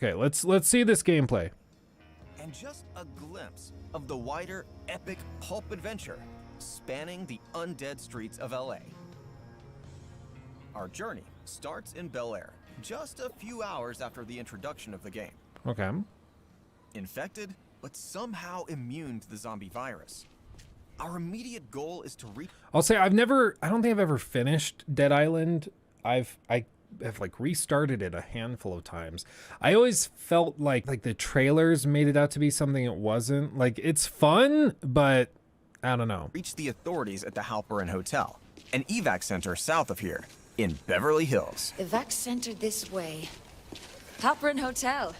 Okay, let's see this gameplay. And just a glimpse of the wider, epic pulp adventure spanning the undead streets of LA. Our journey starts in Bel Air, just a few hours after the introduction of the game. Okay. Infected, but somehow immune to the zombie virus. Our immediate goal is to reach. I'll say I don't think I've ever finished Dead Island. I have like restarted it a handful of times. I always felt like the trailers made it out to be something it wasn't. Like, it's fun, but I don't know. Reach the authorities at the Halperin Hotel, an evac center south of here in Beverly Hills. Evac center this way. Halperin Hotel.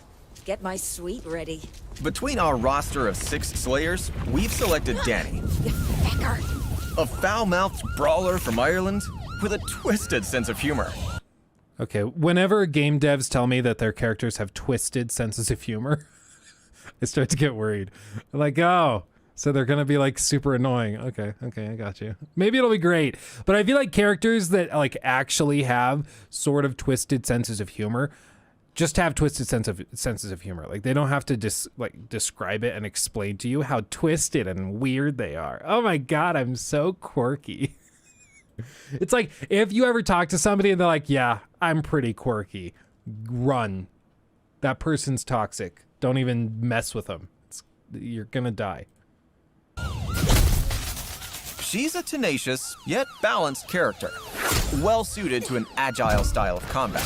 Get my suite ready. Between our roster of 6 slayers, we've selected Danny, You fecker. a foul-mouthed brawler from Ireland with a twisted sense of humor. Okay, whenever game devs tell me that their characters have twisted senses of humor, I start to get worried. I'm like, oh, so they're gonna be like super annoying. Okay, I got you. Maybe it'll be great. But I feel like characters that like actually have sort of twisted senses of humor just have twisted senses of humor. Like, they don't have to describe it and explain to you how twisted and weird they are. Oh my God, I'm so quirky. It's like, if you ever talk to somebody and they're like, yeah, I'm pretty quirky, run. That person's toxic. Don't even mess with them. You're gonna die. She's a tenacious, yet balanced character, well suited to an agile style of combat.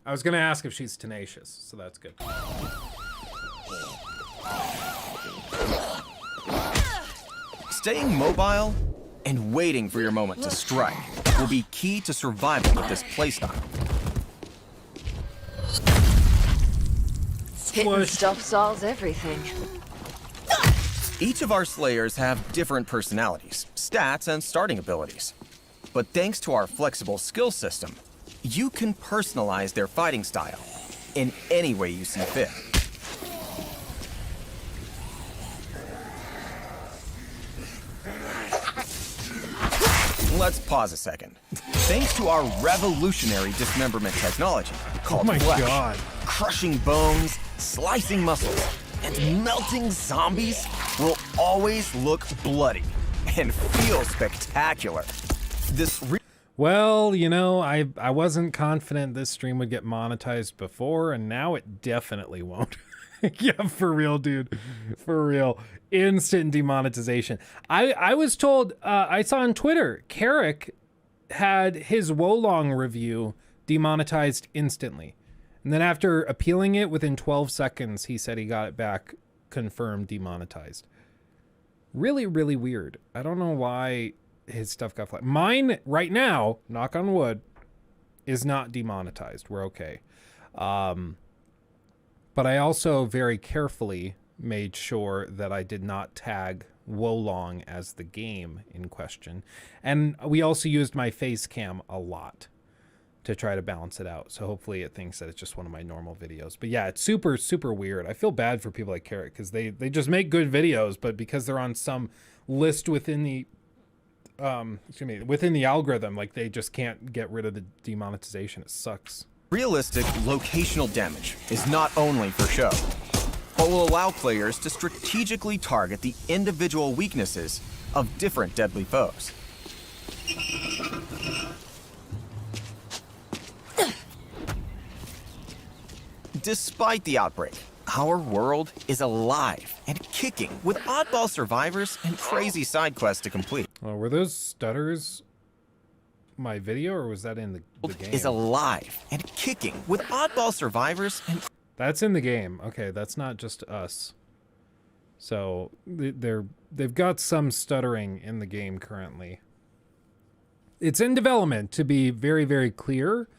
I was gonna ask if she's tenacious, so that's good. Staying mobile and waiting for your moment to strike will be key to survival with this playstyle. Hitting stuff solves everything. Each of our slayers have different personalities, stats, and starting abilities. But thanks to our flexible skill system, you can personalize their fighting style in any way you see fit. Let's pause a second. Thanks to our revolutionary dismemberment technology called Flesh, God. crushing bones, slicing muscles, and melting zombies will always look bloody and feel spectacular. Well, you know, I wasn't confident this stream would get monetized before, and now it definitely won't. Yeah, for real, dude. For real. Instant demonetization. I was told, I saw on Twitter, Carrick had his Wolong review demonetized instantly. And then after appealing it within 12 seconds, he said he got it back confirmed demonetized. Really, really weird. I don't know why his stuff got flagged. Mine right now, knock on wood, is not demonetized. We're okay. But I also very carefully made sure that I did not tag Wolong as the game in question. And we also used my face cam a lot to try to balance it out. So hopefully it thinks that it's just one of my normal videos. But yeah, it's super, super weird. I feel bad for people like Carrot because they just make good videos, but because they're on some list within the within the algorithm, like, they just can't get rid of the demonetization. It sucks. Realistic locational damage is not only for show, but will allow players to strategically target the individual weaknesses of different deadly foes. Despite the outbreak, our world is alive and kicking with oddball survivors and crazy side quests to complete. Well, were those stutters my video, or was that in the game? Is alive and kicking with oddball survivors and... That's in the game. Okay, that's not just us. So they've got some stuttering in the game currently. It's in development, to be very, very clear.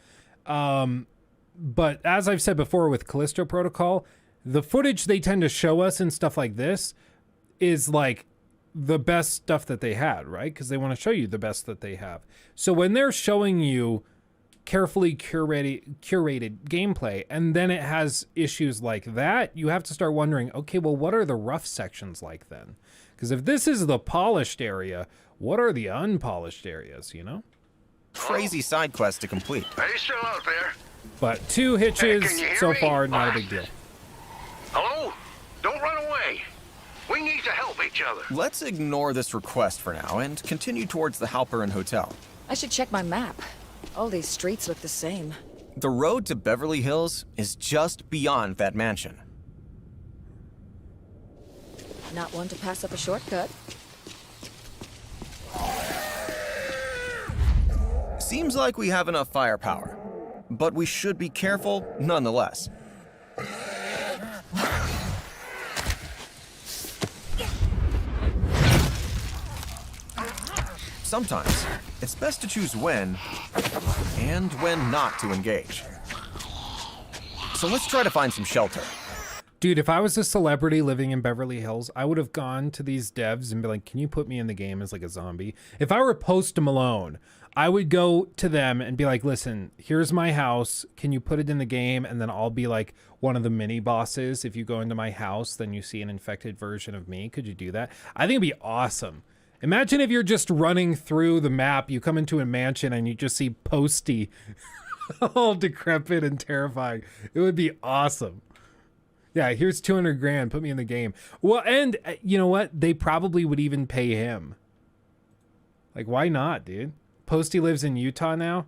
But as I've said before with Callisto Protocol, the footage they tend to show us and stuff like this is like the best stuff that they had, right? Because they want to show you the best that they have. So when they're showing you carefully curated gameplay and then it has issues like that, you have to start wondering, okay, well, what are the rough sections like then? Because if this is the polished area, what are the unpolished areas, you know? Crazy side quests to complete. Are you still out there? But 2 hitches Can you hear so me? far, not a big deal. Hello? Don't run away. We need to help each other. Let's ignore this request for now and continue towards the Halperin Hotel. I should check my map. All these streets look the same. The road to Beverly Hills is just beyond that mansion. Not one to pass up a shortcut. Seems like we have enough firepower, but we should be careful nonetheless. Sometimes, it's best to choose when and when not to engage. So let's try to find some shelter. Dude, if I was a celebrity living in Beverly Hills, I would have gone to these devs and be like, can you put me in the game as like a zombie? If I were Post Malone, I would go to them and be like, listen, here's my house. Can you put it in the game? And then I'll be like one of the mini bosses. If you go into my house, then you see an infected version of me. Could you do that? I think it'd be awesome. Imagine if you're just running through the map, you come into a mansion and you just see Posty all decrepit and terrifying. It would be awesome. Yeah, here's 200 grand. Put me in the game. Well, and you know what? They probably would even pay him. Like, why not, dude? Posty lives in Utah now.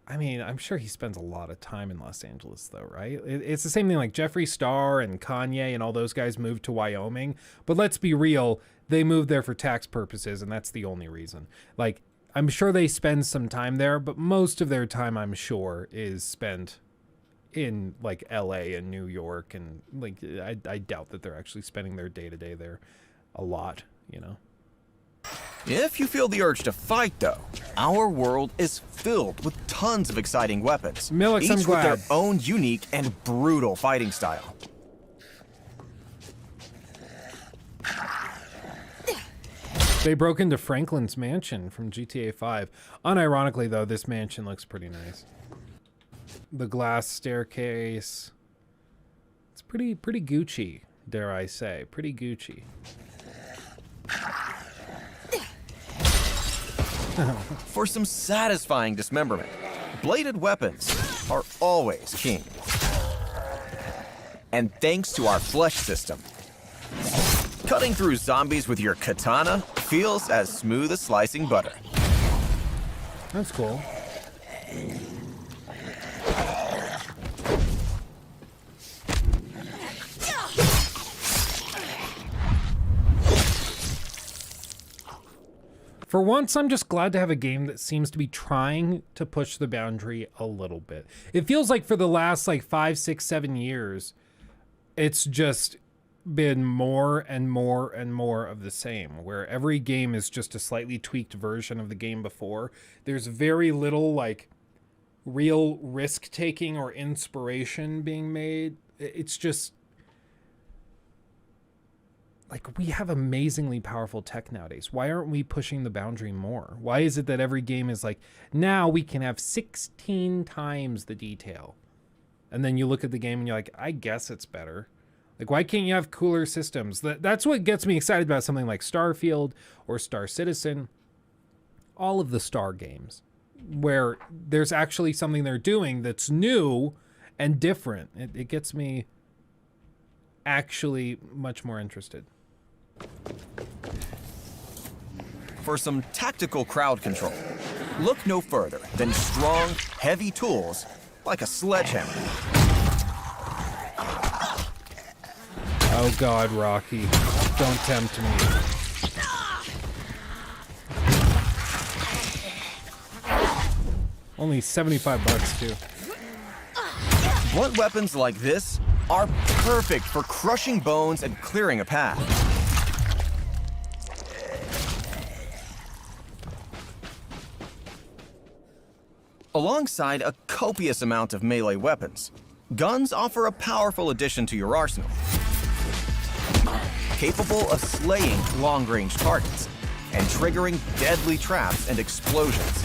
I mean, I'm sure he spends a lot of time in Los Angeles, though, right? It's the same thing like Jeffree Star and Kanye and all those guys moved to Wyoming. But let's be real. They moved there for tax purposes, and that's the only reason. Like, I'm sure they spend some time there, but most of their time, I'm sure, is spent in like LA and New York, and like I doubt that they're actually spending their day-to-day there a lot, you know. If you feel the urge to fight, though, our world is filled with tons of exciting weapons, Milix, each I'm with glad. their own unique and brutal fighting style. They broke into Franklin's mansion from GTA 5. Unironically, though, this mansion looks pretty nice. The glass staircase. It's pretty Gucci, dare I say. Pretty Gucci. For some satisfying dismemberment, bladed weapons are always king. And thanks to our flesh system, cutting through zombies with your katana feels as smooth as slicing butter. That's cool. For once, I'm just glad to have a game that seems to be trying to push the boundary a little bit. It feels like for the last like 5, 6, 7 years, it's just been more and more and more of the same, where every game is just a slightly tweaked version of the game before. There's very little like real risk taking or inspiration being made. It's just like, we have amazingly powerful tech nowadays. Why aren't we pushing the boundary more? Why is it that every game is like, now we can have 16 times the detail? And then you look at the game and you're like, I guess it's better. Like, why can't you have cooler systems? That's what gets me excited about something like Starfield or Star Citizen. All of the Star games, where there's actually something they're doing that's new and different. It gets me actually much more interested. For some tactical crowd control, look no further than strong, heavy tools like a sledgehammer. Oh God, Rocky, don't tempt me. Only 75 bucks too. Blunt weapons like this are perfect for crushing bones and clearing a path. Alongside a copious amount of melee weapons, guns offer a powerful addition to your arsenal, capable of slaying long-range targets and triggering deadly traps and explosions.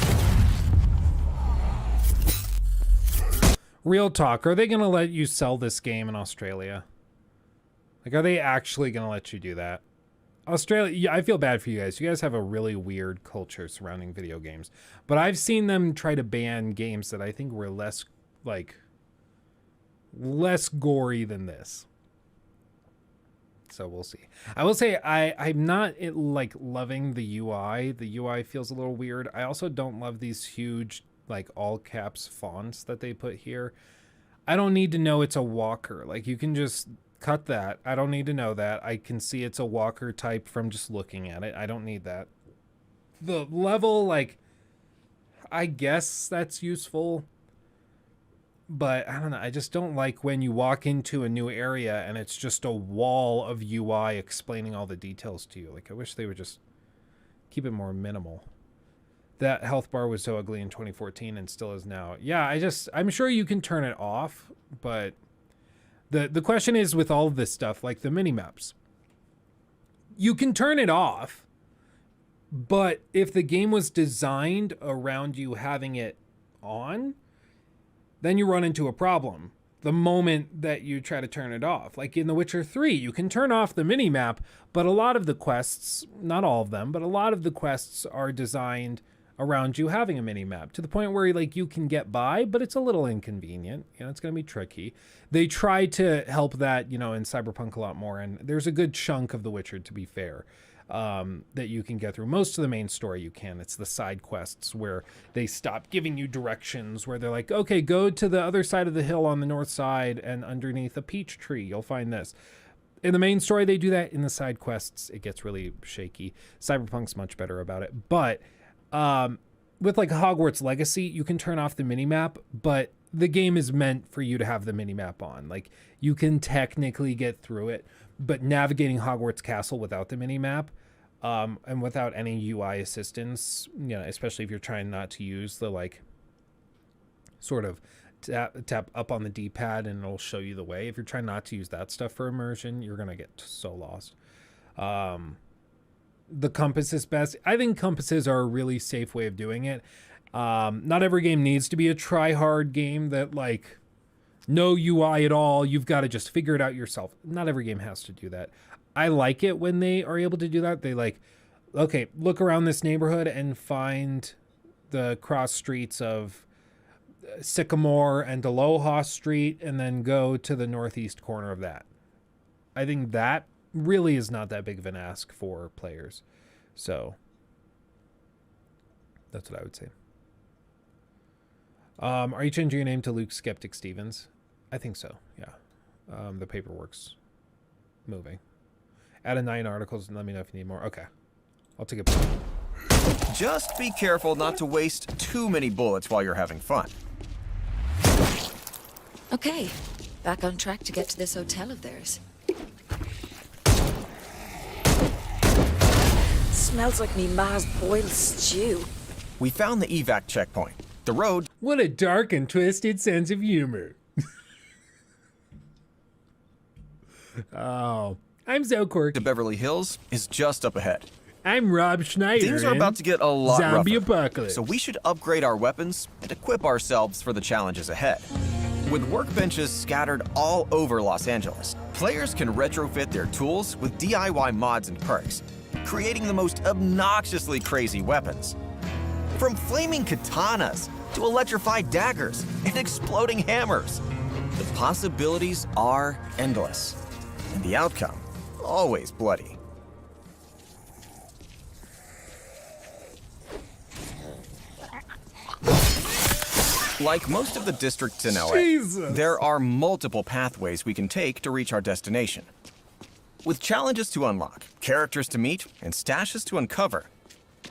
Real talk, are they going to let you sell this game in Australia? Like, are they actually going to let you do that? Australia, yeah, I feel bad for you guys. You guys have a really weird culture surrounding video games. But I've seen them try to ban games that I think were less like less gory than this. So we'll see. I will say I'm not like loving the UI. The UI feels a little weird. I also don't love these huge like all caps fonts that they put here. I don't need to know it's a walker. Like you can just cut that. I don't need to know that. I can see it's a walker type from just looking at it. I don't need that. The level, like, I guess that's useful. But I don't know. I just don't like when you walk into a new area and it's just a wall of UI explaining all the details to you. Like, I wish they would just keep it more minimal. That health bar was so ugly in 2014 and still is now. Yeah, I'm sure you can turn it off, but the question is with all of this stuff, like the mini-maps, you can turn it off, but if the game was designed around you having it on, then you run into a problem the moment that you try to turn it off. Like in The Witcher 3, you can turn off the mini-map, but a lot of the quests, not all of them, but a lot of the quests are designed around you having a mini-map to the point where like you can get by, but it's a little inconvenient. You know, it's going to be tricky. They try to help that, you know, in Cyberpunk a lot more, and there's a good chunk of The Witcher, to be fair, that you can get through. Most of the main story you can. It's the side quests where they stop giving you directions, where they're like, okay, go to the other side of the hill on the north side and underneath a peach tree, you'll find this. In the main story, they do that. In the side quests, it gets really shaky. Cyberpunk's much better about it. But with like Hogwarts Legacy, you can turn off the minimap, but the game is meant for you to have the minimap on. Like you can technically get through it, but navigating Hogwarts Castle without the minimap, and without any UI assistance, you know, especially if you're trying not to use the like sort of tap up on the D-pad and it'll show you the way. If you're trying not to use that stuff for immersion, you're gonna get so lost. The compass is best. I think compasses are a really safe way of doing it. Not every game needs to be a try-hard game that like no UI at all. You've got to just figure it out yourself. Not every game has to do that. I like it when they are able to do that. They like, okay, look around this neighborhood and find the cross streets of Sycamore and Aloha Street and then go to the northeast corner of that. I think that really is not that big of an ask for players. So that's what I would say. Are you changing your name to Luke Skeptic Stevens? I think so, yeah. The paperwork's moving. Add a 9 articles and let me know if you need more. Okay, I'll take it. Just be careful not to waste too many bullets while you're having fun. Okay, back on track to get to this hotel of theirs. Smells like me ma's boiled stew. We found the evac checkpoint. The road... What a dark and twisted sense of humor. Oh, I'm so quirky. to Beverly Hills is just up ahead. I'm Rob Schneider. Things are about to get a lot Zombie rougher, apocalypse. so we should upgrade our weapons and equip ourselves for the challenges ahead. With workbenches scattered all over Los Angeles, players can retrofit their tools with DIY mods and perks, creating the most obnoxiously crazy weapons. From flaming katanas to electrified daggers and exploding hammers, the possibilities are endless, and the outcome always bloody. Like most of the districts in LA, Jesus. there are multiple pathways we can take to reach our destination. With challenges to unlock, characters to meet, and stashes to uncover,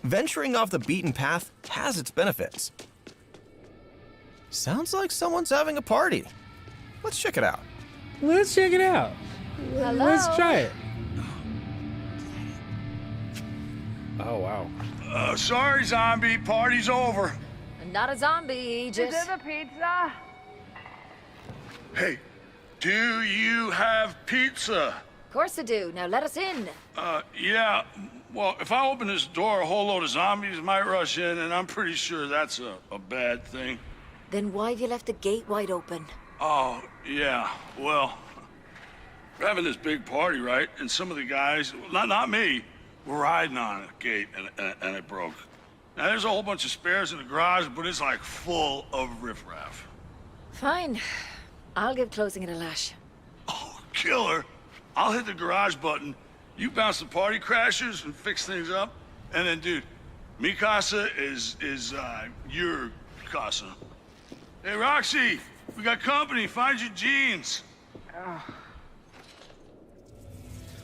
venturing off the beaten path has its benefits. Sounds like someone's having a party. Let's check it out. Let's check it out. Hello? Let's try it. Oh, wow. Sorry, zombie. Party's over. Not a zombie, just... Is it a pizza? Hey, do you have pizza? Of course I do. Now let us in. Yeah. Well, if I open this door, a whole load of zombies might rush in, and I'm pretty sure that's a bad thing. Then why have you left the gate wide open? Oh, yeah. Well, we're having this big party, right? And some of the guys, not me, were riding on a gate, and it broke. Now, there's a whole bunch of spares in the garage, but it's like full of riffraff. Fine. I'll give closing it a lash. Oh, killer. I'll hit the garage button. You bounce the party crashers and fix things up. And then, dude, mi casa is your casa. Hey, Roxy, we got company. Find your jeans.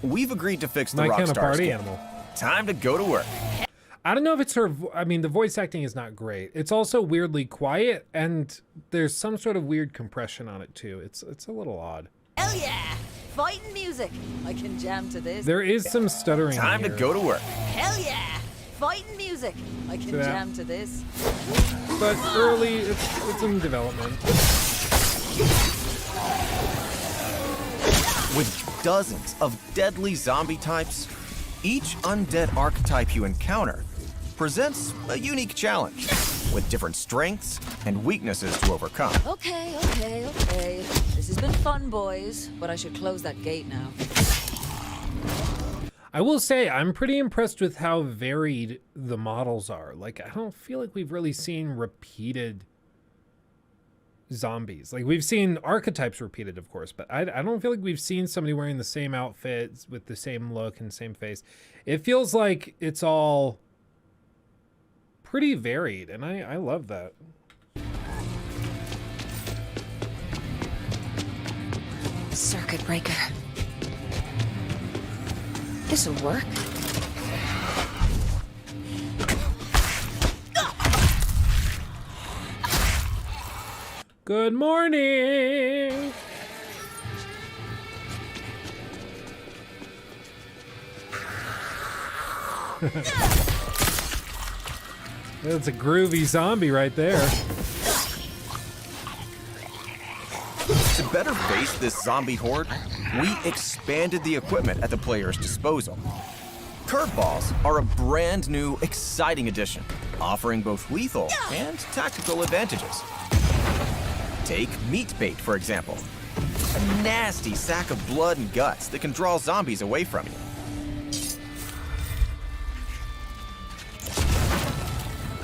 We've agreed to fix the My kind of Rockstar party skin. animal. Time to go to work. I don't know if it's her. I mean, the voice acting is not great. It's also weirdly quiet, and there's some sort of weird compression on it too. It's a little odd. Hell yeah! Fighting music. I can jam to this. There is some stuttering. Time to here, go to work. Hell yeah! Fighting music. I can that? jam to this. but early. It's in development. With dozens of deadly zombie types, each undead archetype you encounter presents a unique challenge with different strengths and weaknesses to overcome. Okay. This has been fun, boys, but I should close that gate now. I will say I'm pretty impressed with how varied the models are. Like, I don't feel like we've really seen repeated zombies. Like, we've seen archetypes repeated, of course, but I don't feel like we've seen somebody wearing the same outfits with the same look and same face. It feels like it's all pretty varied, and I love that. Circuit breaker. This'll work. Good morning. That's a groovy zombie right there. To better face this zombie horde, we expanded the equipment at the player's disposal. Curveballs are a brand new, exciting addition, offering both lethal and tactical advantages. Take meat bait, for example. A nasty sack of blood and guts that can draw zombies away from you.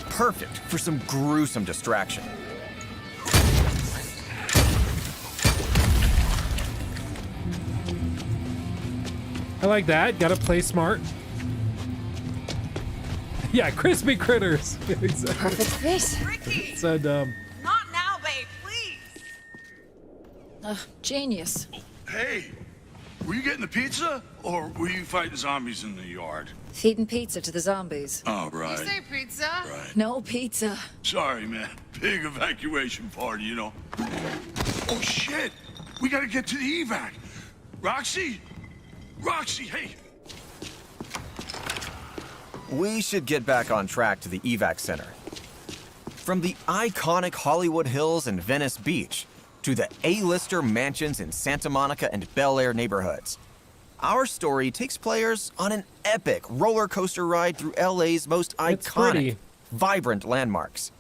Perfect for some gruesome distraction. I like that. Gotta play smart. Yeah, crispy critters. Exactly. Perfect fit. Ricky! So dumb. Not now, babe, please! Genius. Hey, were you getting the pizza, or were you fighting zombies in the yard? Feeding pizza to the zombies. Oh, You right. say pizza? Right. No pizza. Sorry, man. Big evacuation party, you know. Oh, shit! We gotta get to the evac. Roxy? Roxy, hey! We should get back on track to the evac center. From the iconic Hollywood Hills and Venice Beach to the A-lister mansions in Santa Monica and Bel Air neighborhoods, our story takes players on an epic roller coaster ride through LA's most It's pretty. iconic, vibrant landmarks.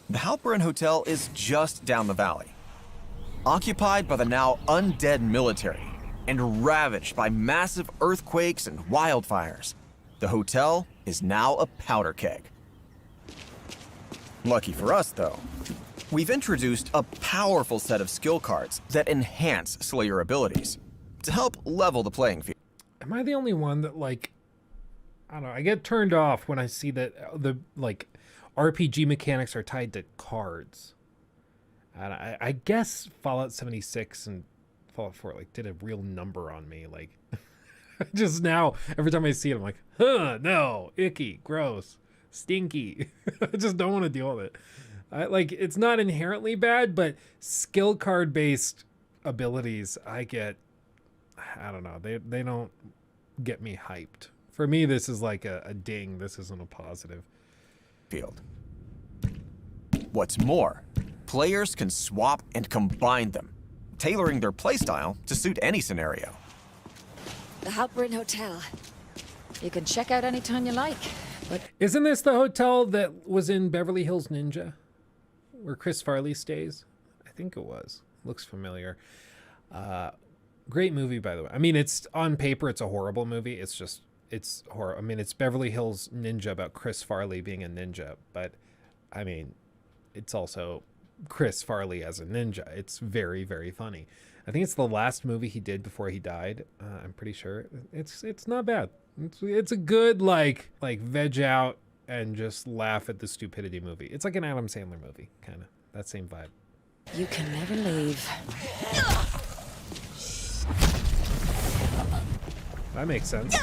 The Halperin Hotel is just down the valley. Occupied by the now undead military and ravaged by massive earthquakes and wildfires, the hotel is now a powder keg. Lucky for us, though, we've introduced a powerful set of skill cards that enhance Slayer abilities to help level the playing field. Am I the only one that, like, I don't know, I get turned off when I see that the, like, RPG mechanics are tied to cards. And I guess Fallout 76 and Fallout 4, like, did a real number on me. Like, just now, every time I see it, I'm like, huh, no, icky, gross, stinky. I just don't want to deal with it. Like, it's not inherently bad, but skill card based abilities, I don't know, they don't get me hyped. For me, this is like a ding. This isn't a positive. Field. What's more, players can swap and combine them, tailoring their playstyle to suit any scenario. The Halperin Hotel. You can check out anytime you like, but Isn't this the hotel that was in Beverly Hills Ninja, where Chris Farley stays? I think it was. Looks familiar. Great movie, by the way. I mean, it's on paper, it's a horrible movie. It's horror. I mean, it's Beverly Hills Ninja about Chris Farley being a ninja, but I mean, it's also Chris Farley as a ninja. It's very, very funny. I think it's the last movie he did before he died. I'm pretty sure. It's not bad. It's a good like veg out and just laugh at the stupidity movie. It's like an Adam Sandler movie, kind of that same vibe. You can never leave. That makes sense.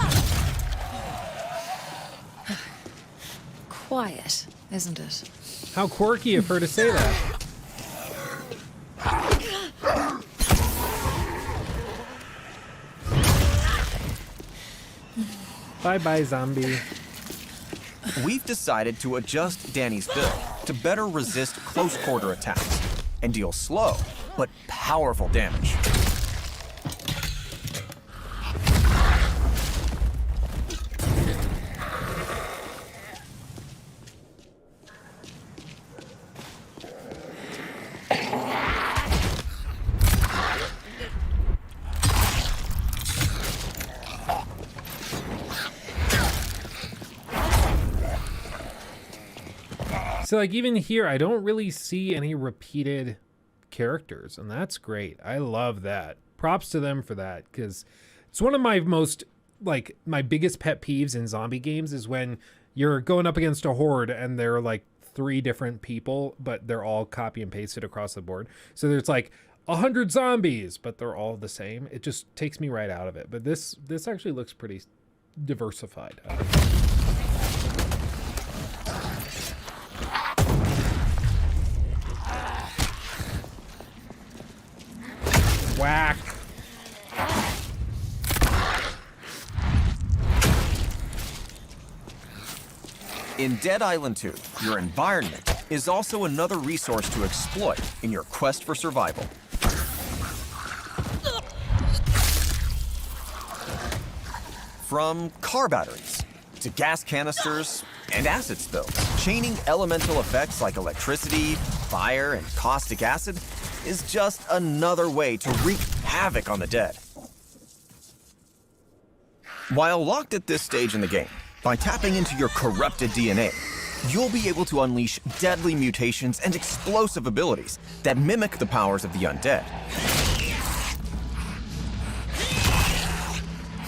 Quiet, isn't it? How quirky of her to say that. Bye-bye, zombie. We've decided to adjust Danny's build to better resist close quarter attacks and deal slow but powerful damage. So like even here, I don't really see any repeated characters, and that's great. I love that. Props to them for that, because it's one of my most, like, my biggest pet peeves in zombie games is when you're going up against a horde and they're like 3 different people, but they're all copy and pasted across the board. So there's like 100 zombies, but they're all the same. It just takes me right out of it. But this actually looks pretty diversified. Whack. In Dead Island 2, your environment is also another resource to exploit in your quest for survival. From car batteries to gas canisters and acid spills, chaining elemental effects like electricity, fire, and caustic acid is just another way to wreak havoc on the dead. While locked at this stage in the game, by tapping into your corrupted DNA, you'll be able to unleash deadly mutations and explosive abilities that mimic the powers of the undead.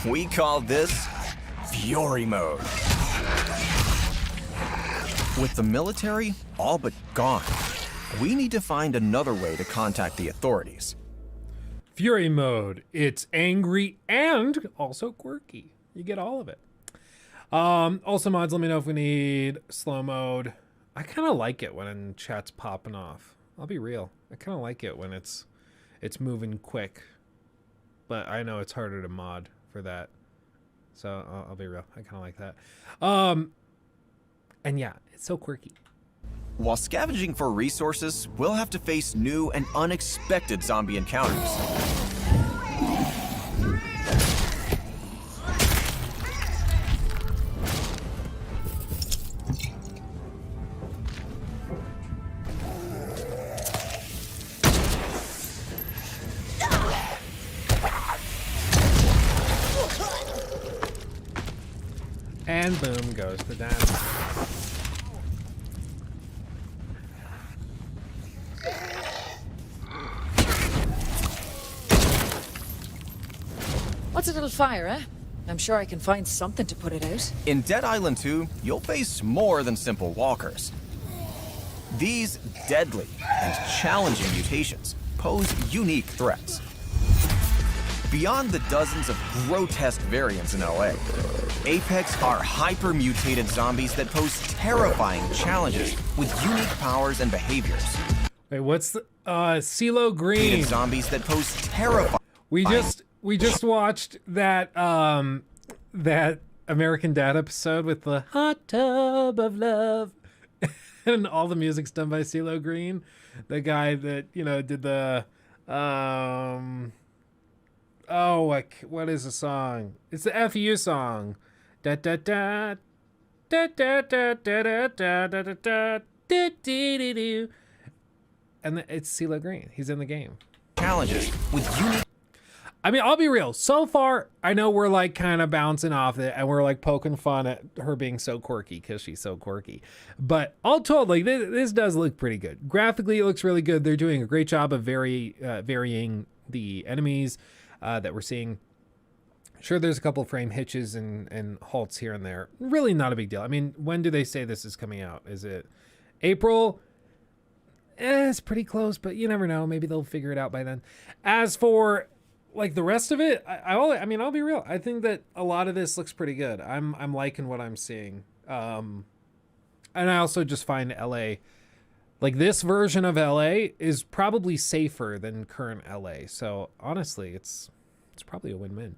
We call this Fury Mode. With the military all but gone, we need to find another way to contact the authorities. Fury mode. It's angry and also quirky. You get all of it. Also, mods, let me know if we need slow mode. I kind of like it when chat's popping off. I'll be real. I kind of like it when it's moving quick. But I know it's harder to mod for that. So I'll be real. I kind of like that. And yeah, it's so quirky. While scavenging for resources, we'll have to face new and unexpected zombie encounters. And boom goes the dynamite. What's a little fire, eh? I'm sure I can find something to put it out. In Dead Island 2, you'll face more than simple walkers. These deadly and challenging mutations pose unique threats. Beyond the dozens of grotesque variants in LA, Apex are hyper-mutated zombies that pose terrifying challenges with unique powers and behaviors. Wait, what's the CeeLo Green? Zombies that pose terrifying. We just watched that that American Dad episode with the hot tub of love, and all the music's done by CeeLo Green, the guy that did the what is the song? It's the FU song. Da da da da da da da da da da da da da. And it's CeeLo Green. He's in the game. Challenges with unique. I mean, I'll be real. So far, I know we're like kind of bouncing off it and we're like poking fun at her being so quirky because she's so quirky. But all told, like this does look pretty good. Graphically, it looks really good. They're doing a great job of varying the enemies that we're seeing. Sure, there's a couple of frame hitches and halts here and there. Really not a big deal. I mean, when do they say this is coming out? Is it April? It's pretty close, but you never know. Maybe they'll figure it out by then. As for like the rest of it, I mean, I'll be real. I think that a lot of this looks pretty good. I'm liking what I'm seeing. And I also just find LA, like this version of LA is probably safer than current LA. So honestly, it's probably a win-win.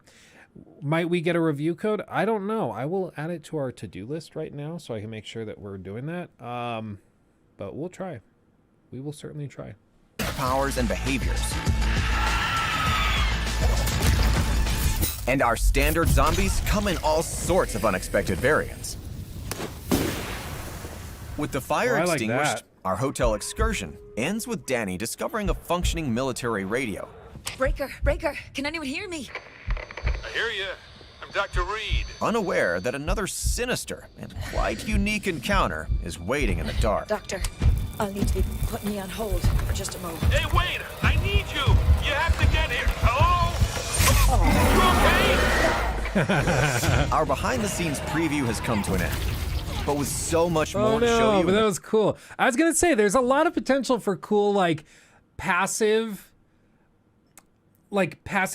Might we get a review code? I don't know. I will add it to our to-do list right now so I can make sure that we're doing that. But we'll try. We will certainly try. Powers and behaviors. And our standard zombies come in all sorts of unexpected variants. With the fire I like extinguished, that. our hotel excursion ends with Danny discovering a functioning military radio. Breaker, can anyone hear me? I hear you. I'm Dr. Reed. Unaware that another sinister and quite unique encounter is waiting in the dark. Doctor, I'll need to be putting me on hold for just a moment. Hey, wait! I need you! You have to get here. Hello? You okay? Our behind-the-scenes preview has come to an end, but with so much Oh more to show no, you. but that was cool. I was gonna say there's a lot of potential for cool like passive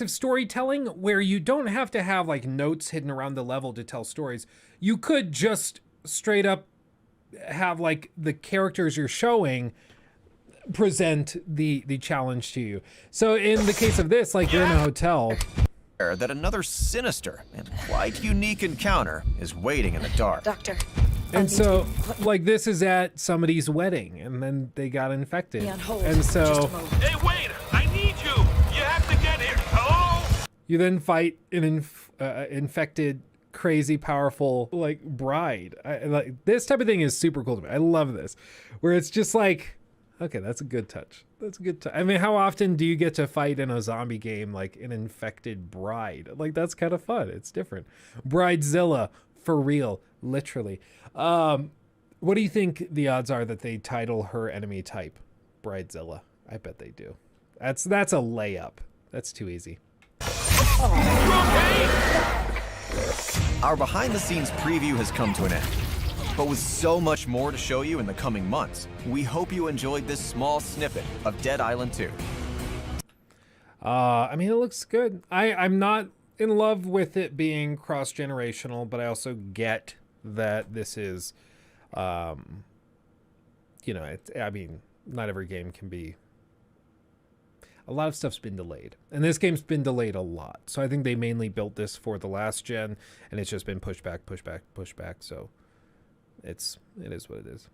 storytelling where you don't have to have like notes hidden around the level to tell stories. You could just straight up have like the characters you're showing present the challenge to you. So in the case of this, like you're in a hotel. That another sinister and quite unique encounter is waiting in the dark. Doctor, And so like this is at somebody's wedding and then they got infected. me on hold And for just so a moment. Hey, wait! I need you! You have to get here. Hello? you then fight an infected, crazy, powerful like bride. Like this type of thing is super cool to me. I love this, where it's just like, okay, that's a good touch. That's a good touch. I mean, how often do you get to fight in a zombie game like an infected bride? Like that's kind of fun. It's different. Bridezilla for real, literally. What do you think the odds are that they title her enemy type Bridezilla? I bet they do. That's a layup. That's too easy. Our behind-the-scenes preview has come to an end, but with so much more to show you in the coming months, we hope you enjoyed this small snippet of Dead Island 2. I mean, it looks good. I'm not in love with it being cross-generational, but I also get that this is, I mean, not every game can be. A lot of stuff's been delayed, and this game's been delayed a lot. So I think they mainly built this for the last gen, and it's just been pushed back. So it is what it is.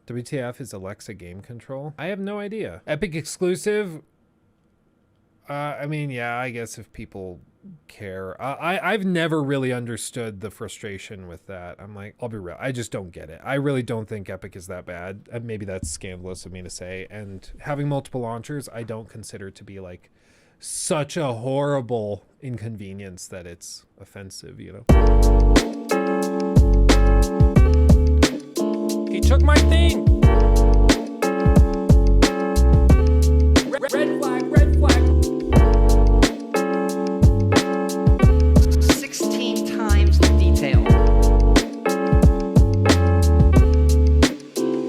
WTF is Alexa game control? I have no idea. Epic exclusive. I mean, yeah, I guess if people care. I've never really understood the frustration with that. I'm like, I'll be real, I just don't get it. I really don't think Epic is that bad. Maybe that's scandalous of me to say. And having multiple launchers, I don't consider to be like such a horrible inconvenience that it's offensive, you know? He took my thing!